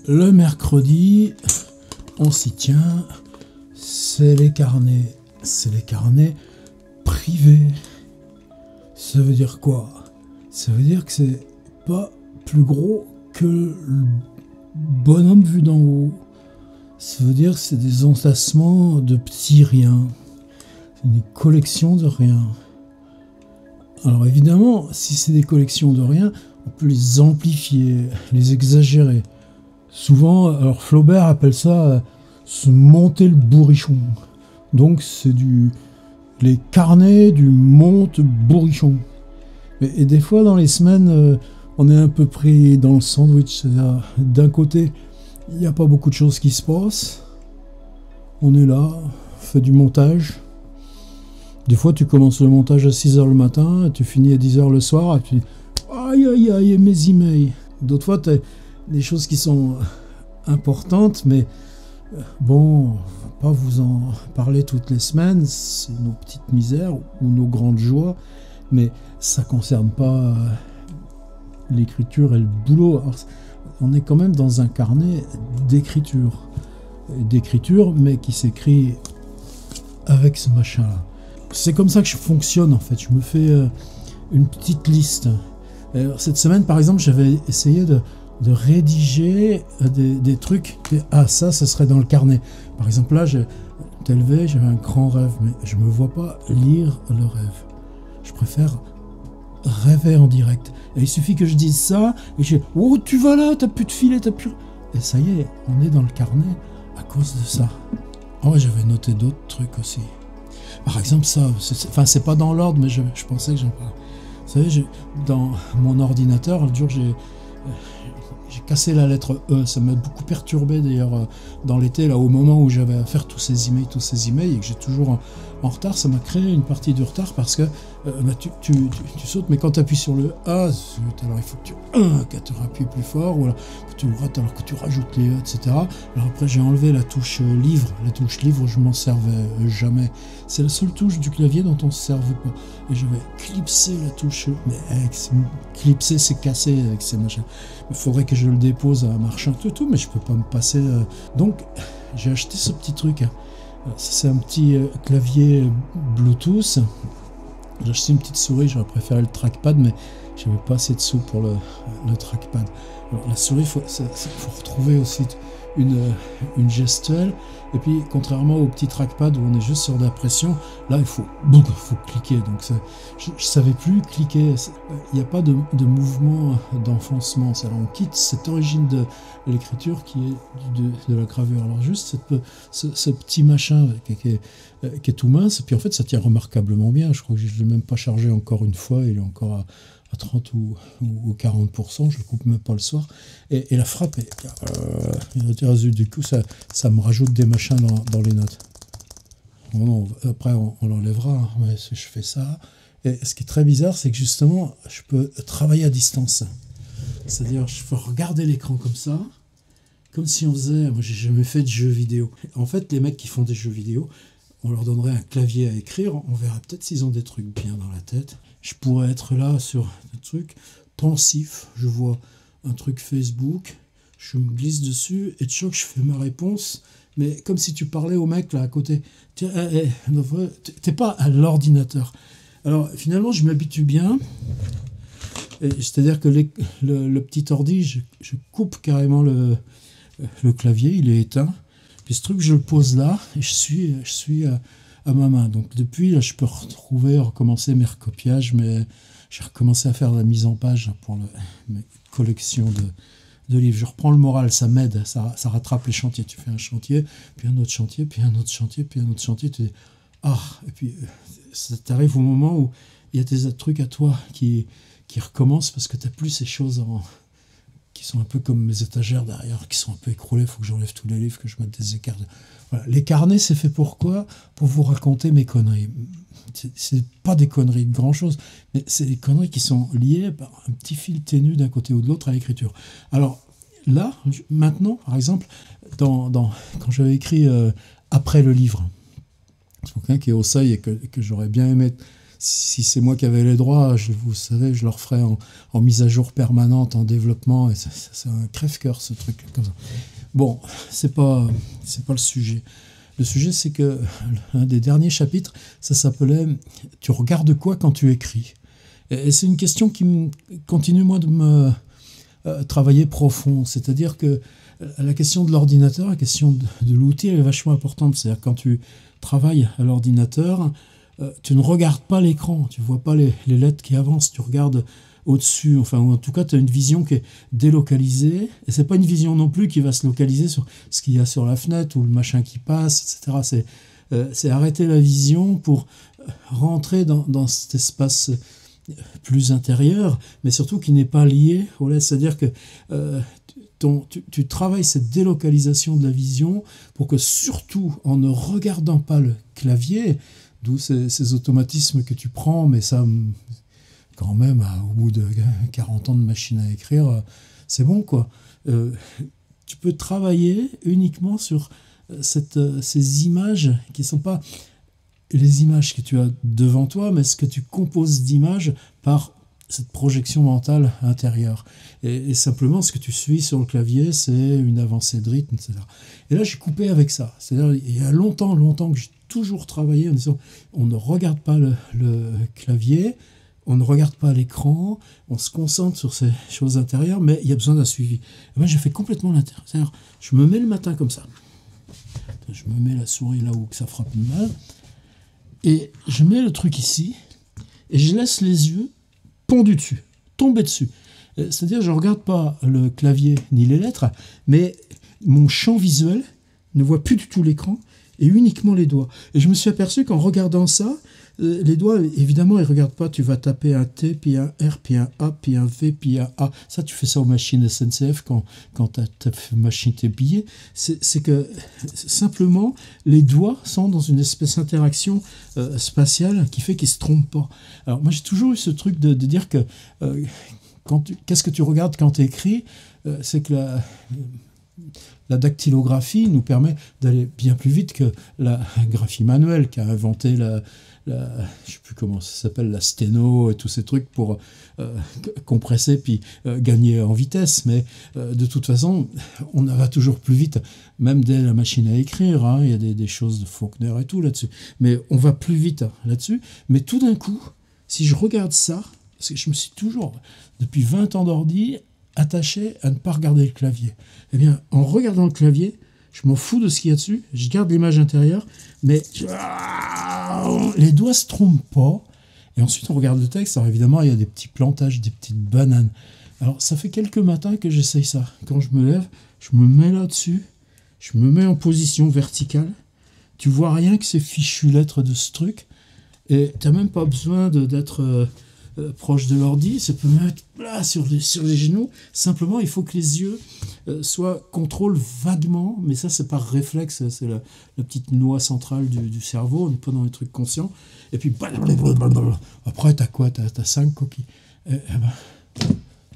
Le mercredi, on s'y tient, c'est les carnets privés. Ça veut dire quoi? Ça veut dire que c'est pas plus gros que le bonhomme vu d'en haut. Ça veut dire que c'est des entassements de petits riens. C'est des collections de riens. Alors évidemment, si c'est des collections de riens, on peut les amplifier, les exagérer. Souvent, alors Flaubert appelle ça se monter le bourrichon. Donc c'est les carnets du monte bourrichon. Et des fois dans les semaines, on est un peu pris dans le sandwich. C'est-à-dire, d'un côté, il n'y a pas beaucoup de choses qui se passent. On est là, on fait du montage. Des fois, tu commences le montage à 6h le matin, et tu finis à 10h le soir, et tu dis aïe aïe aïe, mes emails. D'autres fois, tu as des choses qui sont importantes, mais bon, on va pas vous en parler toutes les semaines, c'est nos petites misères ou nos grandes joies, mais ça concerne pas l'écriture et le boulot. Alors, on est quand même dans un carnet d'écriture, mais qui s'écrit avec ce machin-là. C'est comme ça que je fonctionne en fait, je me fais une petite liste. Alors, cette semaine par exemple, j'avais essayé de rédiger des trucs, ça serait dans le carnet. Par exemple là, tel veille, j'avais un grand rêve, mais je me vois pas lire le rêve. Je préfère rêver en direct. Et il suffit que je dise ça, et je dis « Oh, tu vas là, t'as plus de filet, t'as plus... » Et ça y est, on est dans le carnet à cause de ça. Oh, j'avais noté d'autres trucs aussi. Par exemple ça, c'est pas dans l'ordre, mais je pensais que j'en parlais. Vous savez, dans mon ordinateur, le jour j'ai cassé la lettre E, ça m'a beaucoup perturbé d'ailleurs dans l'été, là au moment où j'avais à faire tous ces emails et que j'ai toujours en retard, ça m'a créé une partie de retard parce que tu sautes, mais quand tu appuies sur le A, alors il faut que tu appuies plus fort, ou alors que tu rates alors que tu rajoutes les E, etc. Alors après j'ai enlevé la touche livre, je m'en servais jamais. C'est la seule touche du clavier dont on se servait pas. Et je vais clipser la touche, mais clipser c'est cassé avec ces machins. Il faudrait que je le dépose à un marchand tout, mais je peux pas me passer. Donc j'ai acheté ce petit truc. C'est un petit clavier Bluetooth. J'ai acheté une petite souris, j'aurais préféré le trackpad, mais j'avais pas assez de sous pour le trackpad. Alors, la souris, il faut retrouver aussi une gestuelle. Et puis, contrairement au petit trackpad où on est juste sur de la pression, là, il faut cliquer. Donc, je ne savais plus cliquer. Il n'y a pas de mouvement d'enfoncement. Alors, on quitte cette origine de l'écriture qui est de la gravure. Alors, juste ce petit machin qui est tout mince. Et puis, en fait, ça tient remarquablement bien. Je crois que je ne l'ai même pas chargé encore une fois. Il est encore à 30 ou 40%, je ne le coupe même pas le soir, et la frappe du coup ça me rajoute des machins dans les notes. Bon, après on l'enlèvera, mais je fais ça, et ce qui est très bizarre, c'est que justement je peux travailler à distance, c'est-à-dire je peux regarder l'écran comme ça, comme si on faisait, moi j'ai jamais fait de jeux vidéo. En fait les mecs qui font des jeux vidéo, on leur donnerait un clavier à écrire, on verra peut-être s'ils ont des trucs bien dans la tête. Je pourrais être là sur un truc pensif, je vois un truc Facebook, je me glisse dessus et de choc je fais ma réponse, mais comme si tu parlais au mec là à côté. T'es pas à l'ordinateur. Alors finalement je m'habitue bien, c'est-à-dire que le petit ordi, je coupe carrément le clavier, il est éteint. Puis ce truc, je le pose là et je suis à ma main. Donc depuis, là, je peux recommencer mes recopiages, mais j'ai recommencé à faire la mise en page pour mes collections de livres. Je reprends le moral, ça m'aide, ça rattrape les chantiers. Tu fais un chantier, puis un autre chantier, puis un autre chantier, puis un autre chantier. Tu dis, et puis ça t'arrive au moment où il y a tes trucs à toi qui recommencent parce que tu n'as plus ces choses qui sont un peu comme mes étagères derrière, qui sont un peu écroulées, il faut que j'enlève tous les livres, que je mette des écarts. Voilà. Les carnets, c'est fait pour quoi? Pour vous raconter mes conneries. C'est pas des conneries de grand-chose, mais c'est des conneries qui sont liées par un petit fil ténu d'un côté ou de l'autre à l'écriture. Alors là, maintenant, par exemple, quand j'avais écrit Après le livre, c'est quelqu'un qui est au seuil et que j'aurais bien aimé si c'est moi qui avais les droits, vous savez, je leur ferais en mise à jour permanente, en développement, et c'est un crève-cœur, ce truc comme ça. Bon, c'est pas le sujet. Le sujet, c'est que l'un des derniers chapitres, ça s'appelait « Tu regardes quoi quand tu écris ?» Et c'est une question qui continue, moi, de me travailler profond. C'est-à-dire que la question de l'ordinateur, la question de l'outil, elle est vachement importante. C'est-à-dire quand tu travailles à l'ordinateur, tu ne regardes pas l'écran, tu ne vois pas les lettres qui avancent, tu regardes au-dessus, enfin, en tout cas, tu as une vision qui est délocalisée, et c'est pas une vision non plus qui va se localiser sur ce qu'il y a sur la fenêtre, ou le machin qui passe, etc. C'est arrêter la vision pour rentrer dans cet espace plus intérieur, mais surtout qui n'est pas lié au LED. C'est-à-dire que tu travailles cette délocalisation de la vision pour que, surtout en ne regardant pas le clavier, d'où ces automatismes que tu prends, mais ça, quand même, au bout de 40 ans de machine à écrire, c'est bon, quoi. Tu peux travailler uniquement sur ces images qui ne sont pas les images que tu as devant toi, mais ce que tu composes d'images par cette projection mentale intérieure. Et simplement, ce que tu suis sur le clavier, c'est une avancée de rythme, etc. Et là, j'ai coupé avec ça. C'est-à-dire, il y a longtemps que j'ai toujours travaillé en disant, on ne regarde pas le clavier, on ne regarde pas l'écran, on se concentre sur ces choses intérieures, mais il y a besoin d'un suivi. Et moi, j'ai fait complètement l'intérieur. C'est-à-dire, je me mets le matin comme ça. Je me mets la souris là où ça frappe mal. Et je mets le truc ici, et je laisse les yeux pendus dessus, tomber dessus. C'est-à-dire, je ne regarde pas le clavier ni les lettres, mais mon champ visuel ne voit plus du tout l'écran, et uniquement les doigts. Et je me suis aperçu qu'en regardant ça, les doigts, évidemment, ils ne regardent pas. Tu vas taper un T, puis un R, puis un A, puis un V, puis un A. Ça, tu fais ça aux machines SNCF quand ta machine t'est billée. C'est que, simplement, les doigts sont dans une espèce d'interaction spatiale qui fait qu'ils ne se trompent pas. Alors, moi, j'ai toujours eu ce truc de dire que qu'est-ce que tu regardes quand tu écris, c'est que la dactylographie nous permet d'aller bien plus vite que la graphie manuelle qui a inventé je ne sais plus comment ça s'appelle, la sténo et tous ces trucs pour compresser puis gagner en vitesse. Mais de toute façon, on va toujours plus vite, même dès la machine à écrire. Hein, il y a des choses de Faulkner et tout là-dessus. Mais on va plus vite là-dessus. Mais tout d'un coup, si je regarde ça, parce que je me suis toujours, depuis 20 ans d'ordi, attaché à ne pas regarder le clavier. Eh bien, en regardant le clavier, je m'en fous de ce qu'il y a dessus, je garde l'image intérieure, mais les doigts ne se trompent pas. Et ensuite, on regarde le texte. Alors évidemment, il y a des petits plantages, des petites bananes. Alors, ça fait quelques matins que j'essaye ça. Quand je me lève, je me mets là-dessus, je me mets en position verticale. Tu vois rien que ces fichues lettres de ce truc. Et tu n'as même pas besoin d'être proche de l'ordi, ça peut mettre là sur les genoux. Simplement, il faut que les yeux contrôlent vaguement, mais ça, c'est par réflexe, c'est la petite noix centrale du cerveau, on n'est pas dans les trucs conscients. Et puis, après, t'as quoi? T'as 5 coquilles.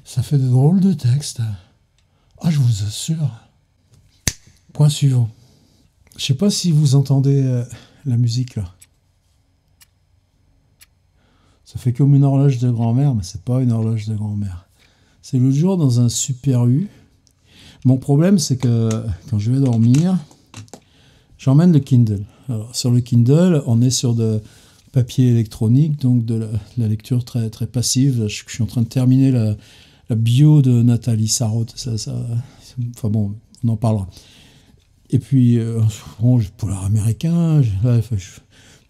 Ça fait de drôles de textes. Ah, je vous assure. Point suivant. Je sais pas si vous entendez la musique, là. Ça fait comme une horloge de grand-mère, mais c'est pas une horloge de grand-mère. C'est l'autre jour dans un Super U. Mon problème, c'est que quand je vais dormir, j'emmène le Kindle. Alors, sur le Kindle, on est sur de papier électronique, donc de la lecture très, très passive. Je suis en train de terminer la bio de Nathalie Sarraute. Enfin bon, on en parlera. Et puis, bon, j'ai polar américain,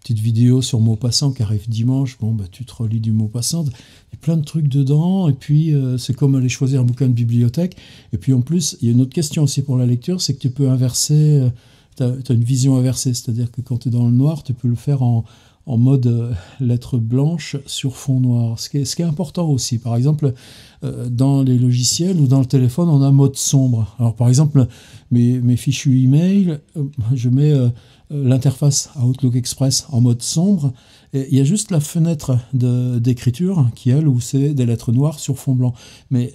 petite vidéo sur Maupassant qui arrive dimanche. Bon, bah, tu te relis du Maupassant. Il y a plein de trucs dedans. Et puis, c'est comme aller choisir un bouquin de bibliothèque. Et puis, en plus, il y a une autre question aussi pour la lecture, c'est que tu peux inverser. Tu as une vision inversée. C'est-à-dire que quand tu es dans le noir, tu peux le faire en mode lettre blanche sur fond noir. Ce qui est important aussi. Par exemple, dans les logiciels ou dans le téléphone, on a mode sombre. Alors par exemple, mes fichus email, je mets l'interface Outlook Express en mode sombre, et il y a juste la fenêtre d'écriture qui, elle, où c'est des lettres noires sur fond blanc. Mais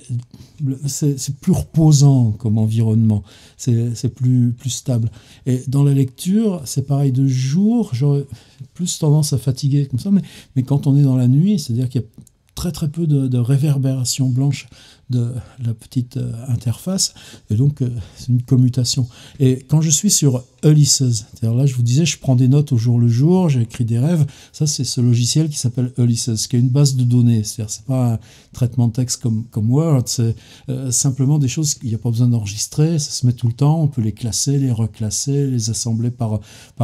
c'est plus reposant comme environnement, c'est plus stable. Et dans la lecture, c'est pareil, de jour, j'aurais plus tendance à fatiguer comme ça, mais quand on est dans la nuit, c'est-à-dire qu'il y a très très peu de réverbération blanche de la petite interface, et donc c'est une commutation. Et quand je suis sur Ulysses, c'est-à-dire là je vous disais, je prends des notes au jour le jour, j'écris des rêves, ça c'est ce logiciel qui s'appelle Ulysses, qui est une base de données, c'est-à-dire c'est pas un traitement de texte comme Word, c'est simplement des choses qu'il n'y a pas besoin d'enregistrer, ça se met tout le temps, on peut les classer, les reclasser, les assembler par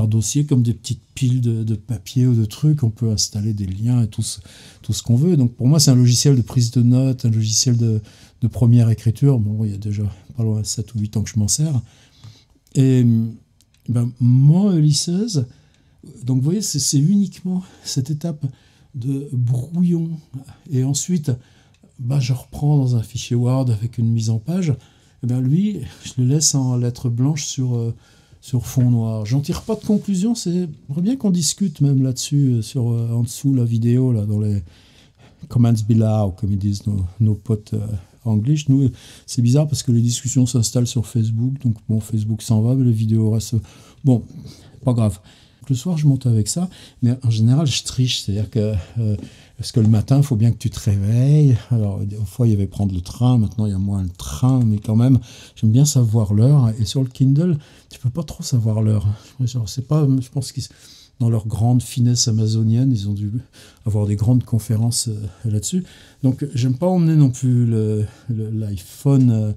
dossier, comme des petites piles de papier ou de trucs, on peut installer des liens et tout ce qu'on veut. Donc pour moi c'est un logiciel de prise de notes, un logiciel de première écriture. Bon, il y a déjà pas loin de 7 ou 8 ans que je m'en sers. Et moi, Ulysses, donc vous voyez, c'est uniquement cette étape de brouillon. Et ensuite, je reprends dans un fichier Word avec une mise en page. Et lui, je le laisse en lettres blanches sur fond noir. J'en tire pas de conclusion. J'aimerais bien qu'on discute même là-dessus, en dessous la vidéo, là, dans les comments below, comme ils disent nos potes anglais. Nous, c'est bizarre parce que les discussions s'installent sur Facebook, donc bon, Facebook s'en va, mais les vidéos restent... Bon, pas grave. Le soir, je monte avec ça, mais en général, je triche, c'est-à-dire que... parce que le matin, il faut bien que tu te réveilles. Alors, des fois, il y avait prendre le train, maintenant, il y a moins le train, mais quand même, j'aime bien savoir l'heure. Et sur le Kindle, tu peux pas trop savoir l'heure. C'est pas... Je pense qu'ils... Dans leur grande finesse amazonienne, ils ont dû avoir des grandes conférences là-dessus. Donc, j'aime pas emmener non plus l'iPhone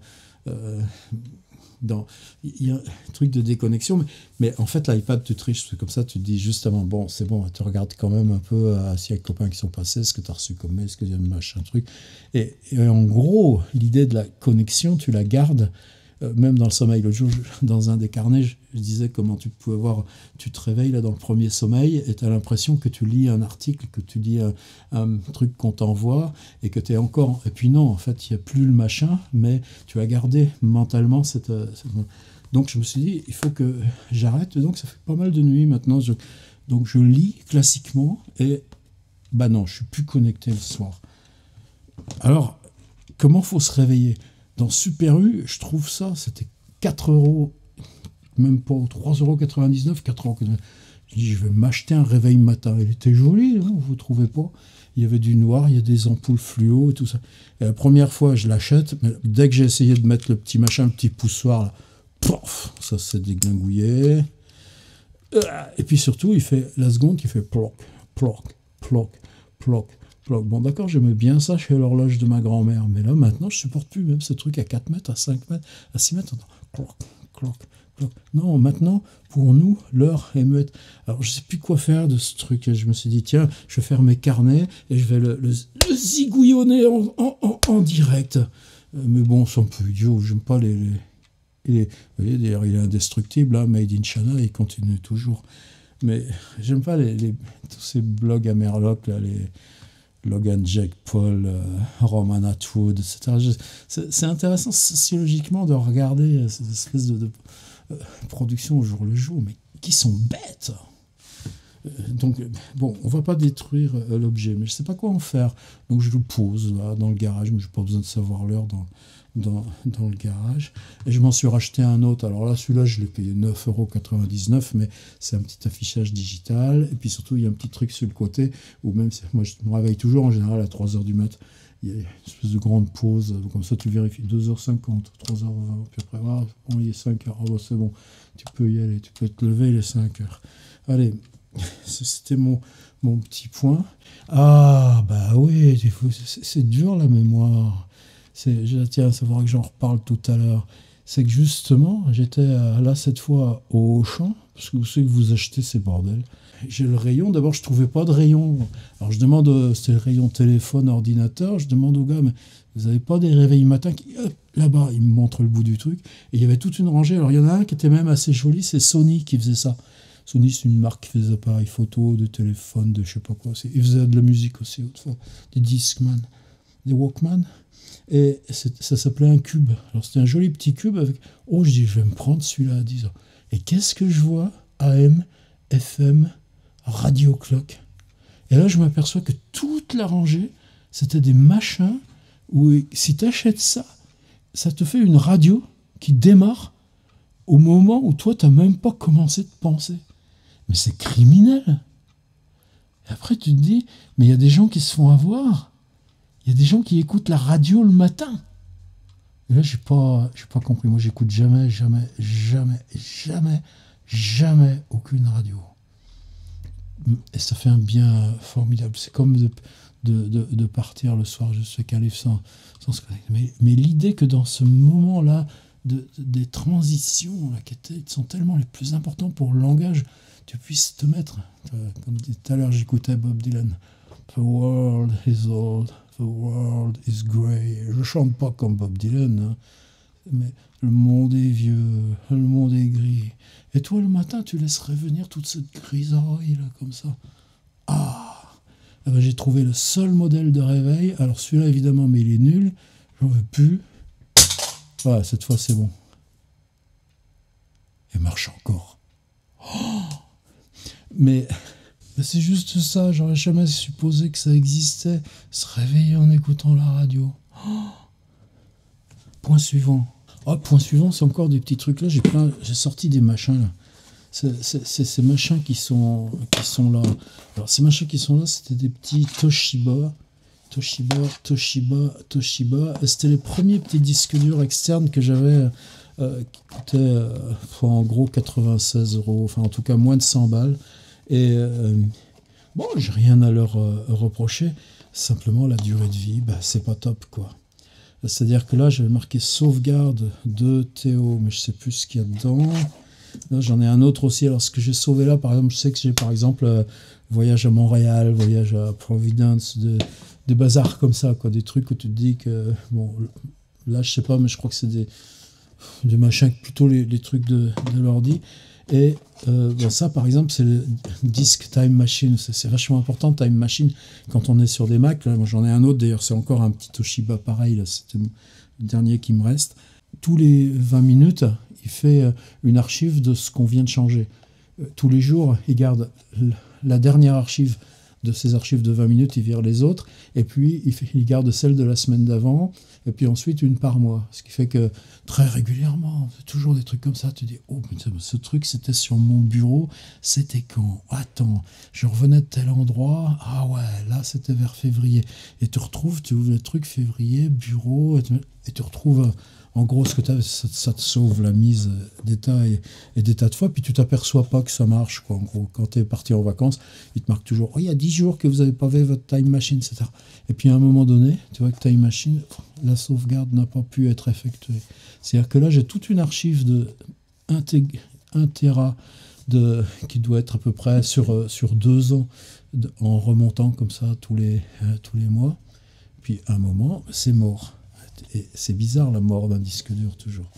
dans... Il y a un truc de déconnexion, mais en fait, l'iPad, tu triches. C'est comme ça, tu te dis juste avant, bon, c'est bon, tu regardes quand même un peu s'il y a des copains qui sont passés, ce que tu as reçu comme mail, ce que tu as machin, truc. Et en gros, l'idée de la connexion, tu la gardes même dans le sommeil. L'autre jour, dans un des carnets, je disais comment tu pouvais voir, tu te réveilles là dans le premier sommeil et tu as l'impression que tu lis un article, que tu lis un truc qu'on t'envoie et que tu es encore... Et puis non, en fait, il n'y a plus le machin, mais tu as gardé mentalement cette... Donc je me suis dit, il faut que j'arrête. Donc ça fait pas mal de nuits maintenant. Donc je lis classiquement et non, je suis plus connecté le soir. Alors, comment faut se réveiller ? Dans Super U, je trouve ça, c'était 4 €, même pas 3,99 €, 4,99 €. Je dis, je vais m'acheter un réveil matin. Il était joli, hein, vous ne trouvez pas ? Il y avait du noir, il y a des ampoules fluo et tout ça. Et la première fois, je l'achète, mais dès que j'ai essayé de mettre le petit machin, le petit poussoir, là, pof, ça s'est déglingué. Et puis surtout, il fait la seconde qui fait ploc, ploc, ploc, ploc. Bon, d'accord, j'aimais bien ça chez l'horloge de ma grand-mère, mais là, maintenant, je supporte plus même ce truc à 4 mètres, à 5 mètres, à 6 mètres. Cloc, cloc, cloc. Non, maintenant, pour nous, l'heure est muette. Alors, je sais plus quoi faire de ce truc. Je me suis dit, tiens, je vais faire mes carnets et je vais le zigouillonner en direct. Mais bon, c'est un peu idiot. J'aime pas vous voyez, d'ailleurs, il est indestructible, hein, Made in China, il continue toujours. Mais j'aime pas tous ces blogs à Merloc, là, les... Logan Jake Paul, Roman Atwood, etc. C'est intéressant sociologiquement de regarder cette espèce de production au jour le jour, mais qui sont bêtes. Donc, bon, on va pas détruire l'objet, mais je sais pas quoi en faire. Donc je le pose là dans le garage, mais j'ai pas besoin de savoir l'heure dans le garage. Et je m'en suis racheté un autre. Alors là, celui-là, je l'ai payé 9,99 €, mais c'est un petit affichage digital. Et puis surtout, il y a un petit truc sur le côté, où même, moi, je me réveille toujours en général à 3 h du mat'. Il y a une espèce de grande pause, donc comme ça tu vérifies, 2h50, 3h20, puis après, bon, il est 5h, c'est bon, tu peux y aller, tu peux te lever, il est 5h. Allez, c'était mon petit point. Ah, bah oui, c'est dur la mémoire. Tiens, ça faudra que j'en reparle tout à l'heure. C'est que justement, j'étais là cette fois au Auchan, parce que vous savez que vous achetez ces bordels. J'ai le rayon, d'abord je trouvais pas de rayon. Alors je demande, c'était le rayon téléphone, ordinateur, je demande au gars, mais vous n'avez pas des réveils matin là-bas, il me montre le bout du truc. Et il y avait toute une rangée. Alors il y en a un qui était même assez joli, c'est Sony qui faisait ça. Sony, c'est une marque qui fait des appareils photo, de téléphone, de je sais pas quoi. Ils faisaient de la musique aussi, autrefois, des Discman. des Walkman. Et ça s'appelait un cube. Alors c'était un joli petit cube avec... Oh, je dis, je vais me prendre celui-là à 10 ans. Et qu'est-ce que je vois? AM, FM, radio clock. Et là, je m'aperçois que toute la rangée, c'était des machins où si tu achètes ça, ça te fait une radio qui démarre au moment où toi, tu n'as même pas commencé de penser. Mais c'est criminel. Et après, tu te dis, mais il y a des gens qui se font avoir. Il y a des gens qui écoutent la radio le matin. Et là, j'ai pas compris. Moi, j'écoute jamais aucune radio. Et ça fait un bien formidable. C'est comme de partir le soir, juste se caler sans se connecter. Mais l'idée que dans ce moment-là, des transitions là, qui sont tellement les plus importantes pour le langage, tu puisses te mettre, comme tout à l'heure, j'écoutais Bob Dylan. The world is old, the world is grey. Je chante pas comme Bob Dylan, hein, mais le monde est vieux, le monde est gris. Et toi, le matin, tu laisserais venir toute cette grisaille là, comme ça. Ah, eh ben, j'ai trouvé le seul modèle de réveil. Alors celui-là, évidemment, mais il est nul. J'en veux plus. Voilà, cette fois, c'est bon. Il marche encore. Oh, mais c'est juste ça, j'aurais jamais supposé que ça existait, se réveiller en écoutant la radio. Oh. Point suivant. Oh, point suivant, c'est encore des petits trucs là, j'ai sorti des machins là. C'est ces machins qui sont là. Alors ces machins qui sont là, c'était des petits Toshiba. C'était les premiers petits disques durs externes que j'avais qui coûtaient en gros 96 €, enfin en tout cas moins de 100 balles. Et bon, j'ai rien à leur reprocher, simplement la durée de vie, c'est pas top quoi. C'est-à-dire que là, j'avais marqué sauvegarde de Théo, mais je sais plus ce qu'il y a dedans. Là, j'en ai un autre aussi. Alors, ce que j'ai sauvé là, par exemple, je sais que j'ai par exemple voyage à Montréal, voyage à Providence, des bazars comme ça, quoi, des trucs où tu te dis que, bon, là, je sais pas, mais je crois que c'est des machins, plutôt les trucs de l'ordi. Et ça, par exemple, c'est le disque Time Machine. C'est vachement important, Time Machine, quand on est sur des Mac. Là, moi, j'en ai un autre, d'ailleurs, c'est encore un petit Toshiba pareil. C'était le dernier qui me reste. Tous les 20 minutes, il fait une archive de ce qu'on vient de changer. Tous les jours, il garde la dernière archive de ces archives de 20 minutes, il vire les autres, et puis il garde celle de la semaine d'avant, et puis ensuite une par mois. Ce qui fait que très régulièrement, c'est toujours des trucs comme ça, tu dis, oh putain, ce truc c'était sur mon bureau, c'était quand? Attends, je revenais de tel endroit, ah ouais, là c'était vers février. Et tu ouvres le truc février, bureau, et tu retrouves... En gros, ce que ça te sauve la mise d'état et des tas de fois, puis tu t'aperçois pas que ça marche, quoi. En gros, quand tu es parti en vacances, il te marque toujours « Oh, il y a 10 jours que vous n'avez pas fait votre Time Machine, etc. » Et puis à un moment donné, tu vois que Time Machine, la sauvegarde n'a pas pu être effectuée. C'est-à-dire que là, j'ai toute une archive de 1 Tera qui doit être à peu près sur 2 ans, en remontant comme ça tous les mois. Puis à un moment, c'est mort. Et c'est bizarre la mort d'un disque dur toujours.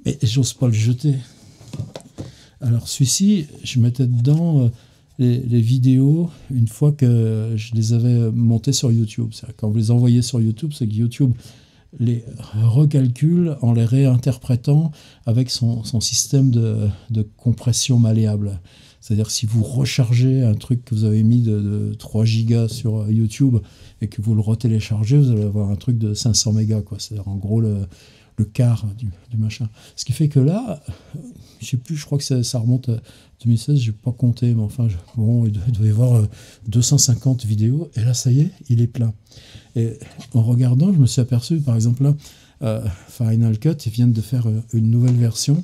Et j'ose pas le jeter. Alors celui-ci, je mettais dedans les vidéos une fois que je les avais montées sur YouTube. C'est-à-dire, quand vous les envoyez sur YouTube, c'est que YouTube les recalcule en les réinterprétant avec son système de compression malléable. C'est-à-dire si vous rechargez un truc que vous avez mis de 3 gigas sur YouTube et que vous le retéléchargez, vous allez avoir un truc de 500 mégas, quoi. C'est-à-dire en gros le quart du machin. Ce qui fait que là, je sais plus, je crois que ça remonte à 2016, je n'ai pas compté, mais enfin, il doit y avoir 250 vidéos, et là, ça y est, il est plein. Et en regardant, je me suis aperçu, par exemple, là, Final Cut, ils viennent de faire une nouvelle version,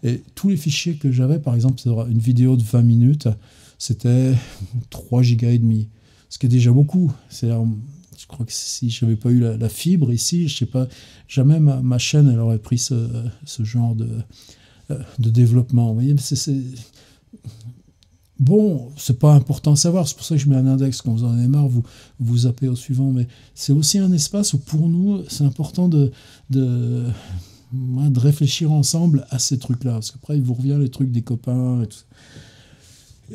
et tous les fichiers que j'avais, par exemple, une vidéo de 20 minutes, c'était 3 gigas et demi, ce qui est déjà beaucoup. C'est-à-dire, je crois que si je n'avais pas eu la fibre ici, je sais pas, jamais ma chaîne elle aurait pris ce genre de développement. Vous voyez, bon, c'est pas important à savoir, c'est pour ça que je mets un index. Quand vous en avez marre, vous zappez au suivant, mais c'est aussi un espace où pour nous, c'est important de réfléchir ensemble à ces trucs-là, parce qu'après, il vous revient les trucs des copains et tout ça.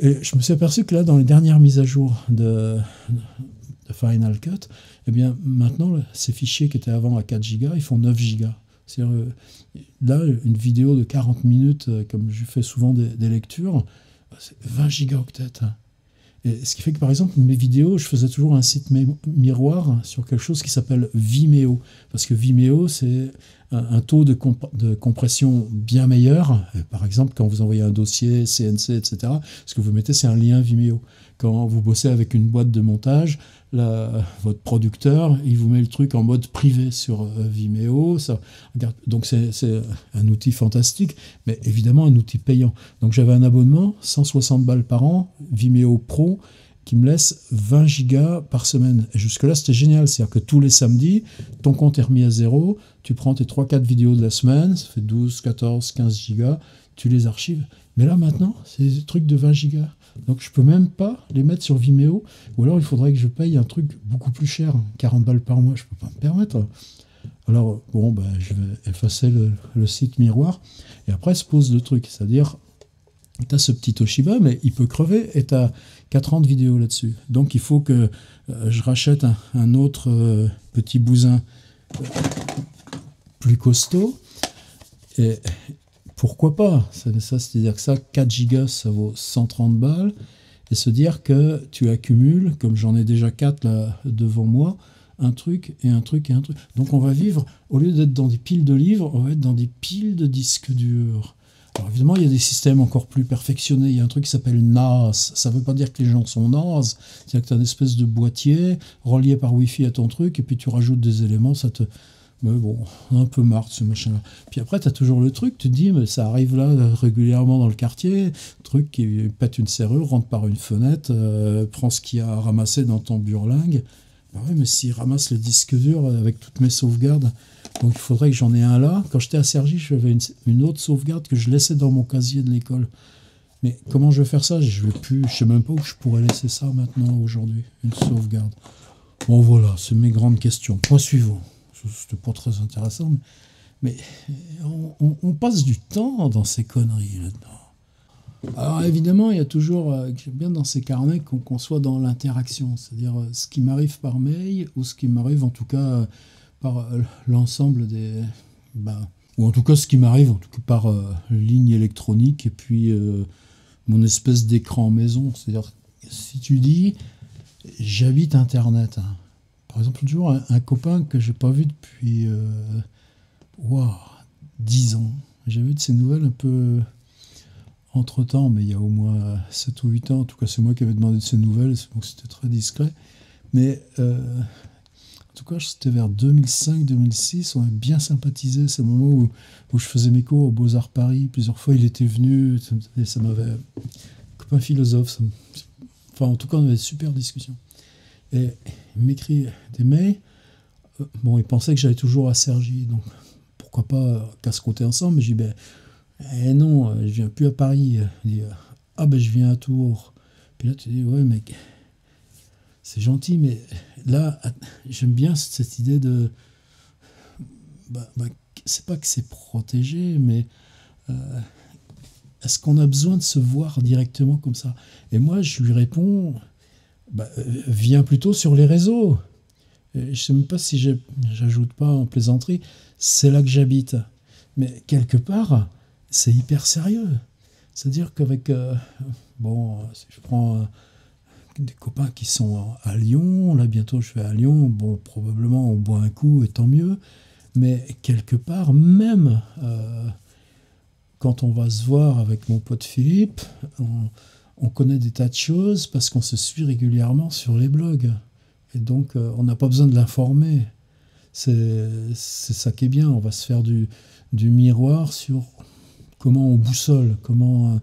Et je me suis aperçu que là, dans les dernières mises à jour de Final Cut, eh bien maintenant, ces fichiers qui étaient avant à 4 Go, ils font 9 Go. C'est-à-dire, là, une vidéo de 40 minutes, comme je fais souvent des lectures, c'est 20 gigaoctets. Et ce qui fait que, par exemple, mes vidéos, je faisais toujours un site miroir sur quelque chose qui s'appelle Vimeo. Parce que Vimeo, c'est un taux de compression bien meilleur. Par exemple, quand vous envoyez un dossier, CNC, etc., ce que vous mettez, c'est un lien Vimeo. Quand vous bossez avec une boîte de montage, votre producteur, il vous met le truc en mode privé sur Vimeo. Donc c'est un outil fantastique, mais évidemment un outil payant. Donc j'avais un abonnement, 160 balles par an, Vimeo Pro, qui me laisse 20 gigas par semaine. Et jusque-là, c'était génial. C'est-à-dire que tous les samedis, ton compte est remis à zéro, tu prends tes 3-4 vidéos de la semaine, ça fait 12, 14, 15 gigas, tu les archives. Mais là, maintenant, c'est des trucs de 20 gigas. Donc je peux même pas les mettre sur Vimeo, ou alors il faudrait que je paye un truc beaucoup plus cher, 40 balles par mois, je peux pas me permettre. Alors bon, ben, je vais effacer le site miroir, et après se pose le truc, c'est-à-dire tu as ce petit Toshiba, mais il peut crever, et tu as 4 ans de vidéo là-dessus. Donc il faut que je rachète un autre petit bousin plus costaud, et pourquoi pas? C'est-à-dire que ça, 4 gigas, ça vaut 130 balles. Et se dire que tu accumules, comme j'en ai déjà 4 là devant moi, un truc et un truc et un truc. Donc on va vivre, au lieu d'être dans des piles de livres, on va être dans des piles de disques durs. Alors évidemment, il y a des systèmes encore plus perfectionnés. Il y a un truc qui s'appelle NAS. Ça ne veut pas dire que les gens sont nazes. C'est-à-dire que tu as une espèce de boîtier relié par Wi-Fi à ton truc, et puis tu rajoutes des éléments, ça te... Mais bon, on a un peu marre de ce machin-là. Puis après, tu as toujours le truc, tu te dis, mais ça arrive là régulièrement dans le quartier, truc qui pète une serrure, rentre par une fenêtre, prend ce qu'il y a à ramasser dans ton burlingue. Ben oui, mais s'il ramasse le disque dur avec toutes mes sauvegardes, donc il faudrait que j'en ai un là. Quand j'étais à Cergy, j'avais une autre sauvegarde que je laissais dans mon casier de l'école. Mais comment je vais faire ça? Je sais même pas où je pourrais laisser ça maintenant, aujourd'hui, une sauvegarde. Bon voilà, c'est mes grandes questions. Point suivant. C'était pas très intéressant, mais on passe du temps dans ces conneries là-dedans. Alors évidemment, il y a toujours, j'aime bien dans ces carnets qu'on soit dans l'interaction, c'est-à-dire ce qui m'arrive par mail, ou ce qui m'arrive en tout cas par l'ensemble des... ou en tout cas ce qui m'arrive en tout cas par ligne électronique, et puis mon espèce d'écran maison. C'est-à-dire, si tu dis, j'habite Internet, hein. Par exemple, toujours un copain que j'ai pas vu depuis 10 ans. J'ai vu de ses nouvelles un peu entre-temps, mais il y a au moins 7 ou 8 ans. En tout cas, c'est moi qui avais demandé de ses nouvelles, donc c'était très discret. Mais en tout cas, c'était vers 2005-2006. On a bien sympathisé. C'est le moment où je faisais mes cours au Beaux-Arts Paris. Plusieurs fois, il était venu. Et ça m'avait... Copain philosophe. Enfin, en tout cas, on avait de super discussions. Et il m'écrit des mails. Bon, il pensait que j'allais toujours à Cergy, donc pourquoi pas casse-côté ensemble. Mais je dis, non, je viens plus à Paris. Il dit, je viens à Tours. Puis là, tu dis, ouais, mec, c'est gentil, mais là, j'aime bien cette idée de... c'est pas que c'est protégé, mais est-ce qu'on a besoin de se voir directement comme ça? Et moi, je lui réponds... viens plutôt sur les réseaux. Je ne sais même pas si j'ajoute pas en plaisanterie, c'est là que j'habite. Mais quelque part, c'est hyper sérieux. C'est-à-dire qu'avec... si je prends des copains qui sont à Lyon, là bientôt je vais à Lyon, bon, probablement on boit un coup et tant mieux, mais quelque part, même quand on va se voir avec mon pote Philippe, on connaît des tas de choses parce qu'on se suit régulièrement sur les blogs. Et donc, on n'a pas besoin de l'informer. C'est ça qui est bien. On va se faire du miroir sur comment on boussole, comment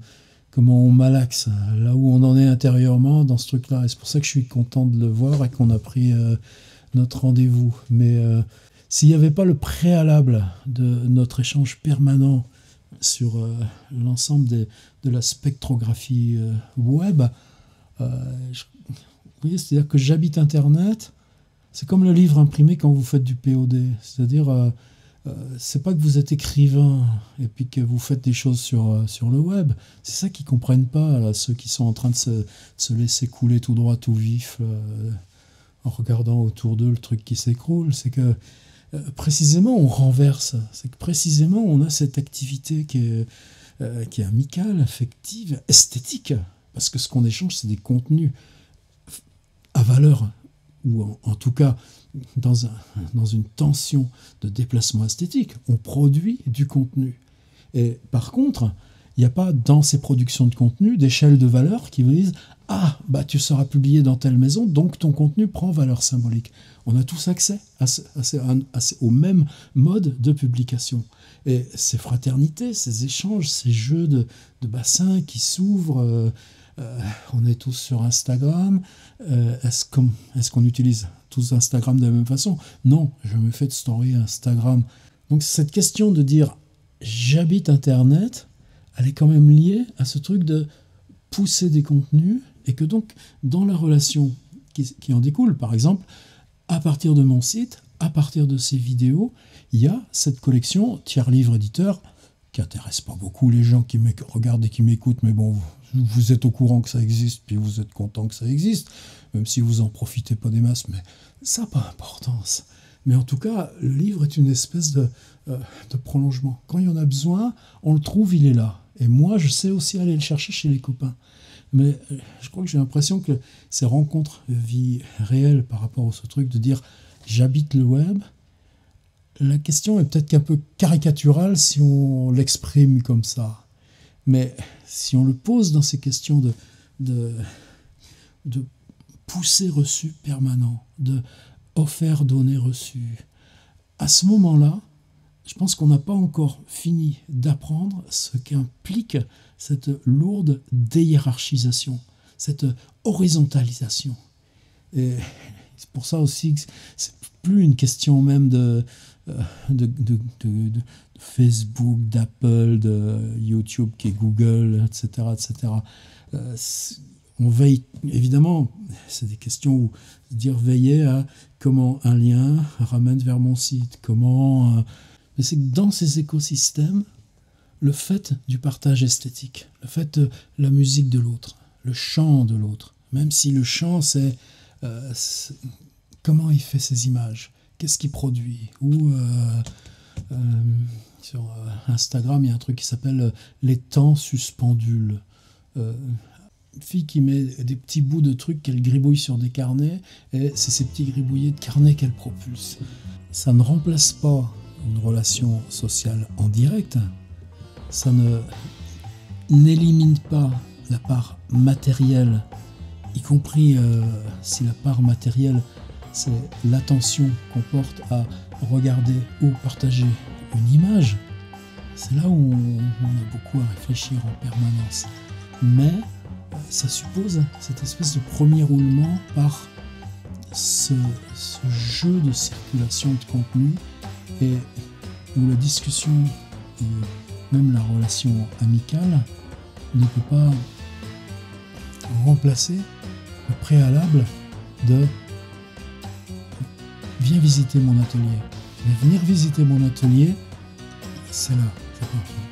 on malaxe, là où on en est intérieurement dans ce truc-là. Et c'est pour ça que je suis content de le voir et qu'on a pris notre rendez-vous. Mais s'il n'y avait pas le préalable de notre échange permanent sur l'ensemble de la spectrographie web, vous voyez, c'est-à-dire que j'habite Internet, c'est comme le livre imprimé quand vous faites du POD, c'est-à-dire c'est pas que vous êtes écrivain et puis que vous faites des choses sur le web, c'est ça qu'ils comprennent pas, là, ceux qui sont en train de se laisser couler tout droit, tout vif, en regardant autour d'eux le truc qui s'écroule, c'est que précisément on renverse, c'est que précisément on a cette activité qui est amicale, affective, esthétique, parce que ce qu'on échange c'est des contenus à valeur, ou en tout cas dans une tension de déplacement esthétique, on produit du contenu. Et par contre, il n'y a pas dans ces productions de contenu d'échelle de valeur qui vous disent « Ah, bah tu seras publié dans telle maison, donc ton contenu prend valeur symbolique. » On a tous accès au même mode de publication. Et ces fraternités, ces échanges, ces jeux de bassins qui s'ouvrent, on est tous sur Instagram. Est-ce qu'on utilise tous Instagram de la même façon? Non, je me fais de story Instagram. Donc cette question de dire « j'habite Internet », elle est quand même liée à ce truc de pousser des contenus, et que donc, dans la relation qui en découle, par exemple, à partir de mon site, à partir de ces vidéos, il y a cette collection tiers livre éditeur qui n'intéresse pas beaucoup les gens qui me regardent et qui m'écoutent, mais bon, vous êtes au courant que ça existe, puis vous êtes content que ça existe, même si vous en profitez pas des masses, mais ça n'a pas d'importance. Mais en tout cas, le livre est une espèce de prolongement. Quand il y en a besoin, on le trouve, il est là. Et moi, je sais aussi aller le chercher chez les copains. Mais je crois que j'ai l'impression que ces rencontres de vie réelle par rapport à ce truc de dire « j'habite le web », la question est peut-être qu'un peu caricaturale si on l'exprime comme ça. Mais si on le pose dans ces questions de pousser reçu permanent, de offert donné reçu, à ce moment-là, je pense qu'on n'a pas encore fini d'apprendre ce qu'implique cette lourde déhiérarchisation, cette horizontalisation. Et c'est pour ça aussi que c'est plus une question même de Facebook, d'Apple, de YouTube qui est Google, etc. etc. On veille, évidemment, c'est des questions où dire veiller à comment un lien ramène vers mon site, comment... Mais c'est que dans ces écosystèmes, le fait du partage esthétique, le fait de la musique de l'autre, le chant de l'autre, même si le chant, c'est comment il fait ses images, qu'est-ce qu'il produit, ou sur Instagram, il y a un truc qui s'appelle les temps suspendules. Une fille qui met des petits bouts de trucs qu'elle gribouille sur des carnets, et c'est ces petits gribouillés de carnets qu'elle propulse. Ça ne remplace pas une relation sociale en direct, ça n'élimine pas la part matérielle, y compris si la part matérielle, c'est l'attention qu'on porte à regarder ou partager une image. C'est là où on a beaucoup à réfléchir en permanence. Mais ça suppose cette espèce de premier roulement par ce jeu de circulation de contenu, et où la discussion et même la relation amicale ne peut pas remplacer le préalable de « viens visiter mon atelier ». Mais venir visiter mon atelier, c'est là, c'est pas fini.